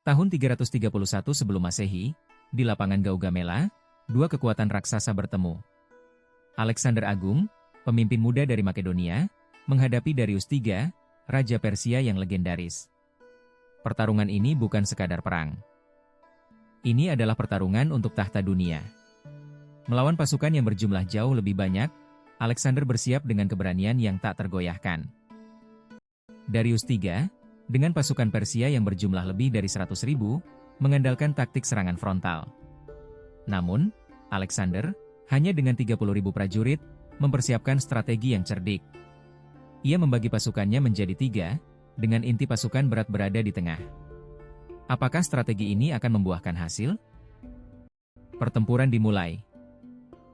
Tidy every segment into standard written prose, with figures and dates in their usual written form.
Tahun 331 sebelum Masehi, di lapangan Gaugamela, dua kekuatan raksasa bertemu. Alexander Agung, pemimpin muda dari Makedonia, menghadapi Darius III, Raja Persia yang legendaris. Pertarungan ini bukan sekadar perang. Ini adalah pertarungan untuk tahta dunia. Melawan pasukan yang berjumlah jauh lebih banyak, Alexander bersiap dengan keberanian yang tak tergoyahkan. Darius III, dengan pasukan Persia yang berjumlah lebih dari 100.000, mengandalkan taktik serangan frontal. Namun, Alexander, hanya dengan 30.000 prajurit, mempersiapkan strategi yang cerdik. Ia membagi pasukannya menjadi 3, dengan inti pasukan berat berada di tengah. Apakah strategi ini akan membuahkan hasil? Pertempuran dimulai.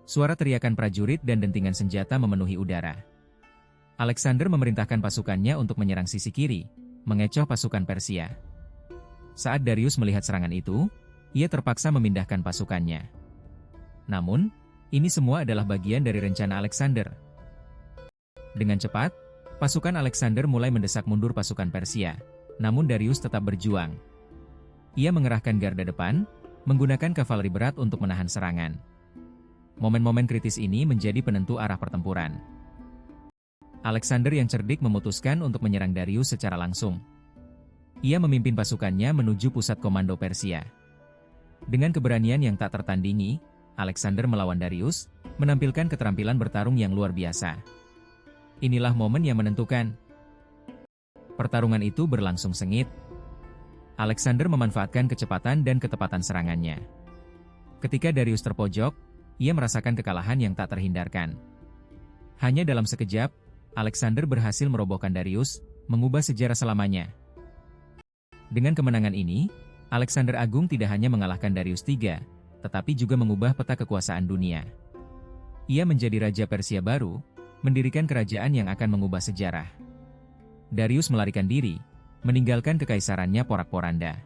Suara teriakan prajurit dan dentingan senjata memenuhi udara. Alexander memerintahkan pasukannya untuk menyerang sisi kiri, mengecoh pasukan Persia. Saat Darius melihat serangan itu, ia terpaksa memindahkan pasukannya. Namun, ini semua adalah bagian dari rencana Alexander. Dengan cepat, pasukan Alexander mulai mendesak mundur pasukan Persia, namun Darius tetap berjuang. Ia mengerahkan garda depan, menggunakan kavaleri berat untuk menahan serangan. Momen-momen kritis ini menjadi penentu arah pertempuran. Alexander yang cerdik memutuskan untuk menyerang Darius secara langsung. Ia memimpin pasukannya menuju pusat komando Persia. Dengan keberanian yang tak tertandingi, Alexander melawan Darius, menampilkan keterampilan bertarung yang luar biasa. Inilah momen yang menentukan. Pertarungan itu berlangsung sengit. Alexander memanfaatkan kecepatan dan ketepatan serangannya. Ketika Darius terpojok, ia merasakan kekalahan yang tak terhindarkan. Hanya dalam sekejap, Alexander berhasil merobohkan Darius, mengubah sejarah selamanya. Dengan kemenangan ini, Alexander Agung tidak hanya mengalahkan Darius III, tetapi juga mengubah peta kekuasaan dunia. Ia menjadi Raja Persia baru, mendirikan kerajaan yang akan mengubah sejarah. Darius melarikan diri, meninggalkan kekaisarannya porak-poranda.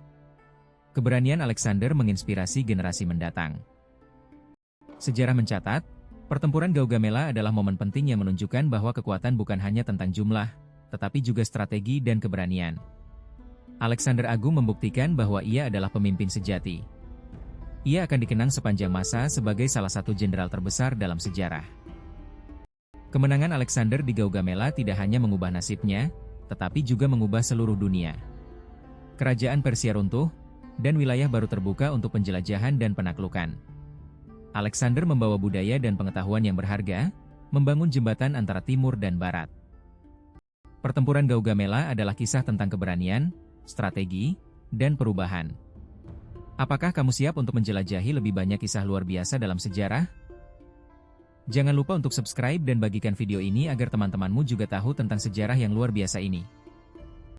Keberanian Alexander menginspirasi generasi mendatang. Sejarah mencatat, pertempuran Gaugamela adalah momen penting yang menunjukkan bahwa kekuatan bukan hanya tentang jumlah, tetapi juga strategi dan keberanian. Alexander Agung membuktikan bahwa ia adalah pemimpin sejati. Ia akan dikenang sepanjang masa sebagai salah satu jenderal terbesar dalam sejarah. Kemenangan Alexander di Gaugamela tidak hanya mengubah nasibnya, tetapi juga mengubah seluruh dunia. Kerajaan Persia runtuh, dan wilayah baru terbuka untuk penjelajahan dan penaklukan. Alexander membawa budaya dan pengetahuan yang berharga, membangun jembatan antara timur dan barat. Pertempuran Gaugamela adalah kisah tentang keberanian, strategi, dan perubahan. Apakah kamu siap untuk menjelajahi lebih banyak kisah luar biasa dalam sejarah? Jangan lupa untuk subscribe dan bagikan video ini agar teman-temanmu juga tahu tentang sejarah yang luar biasa ini.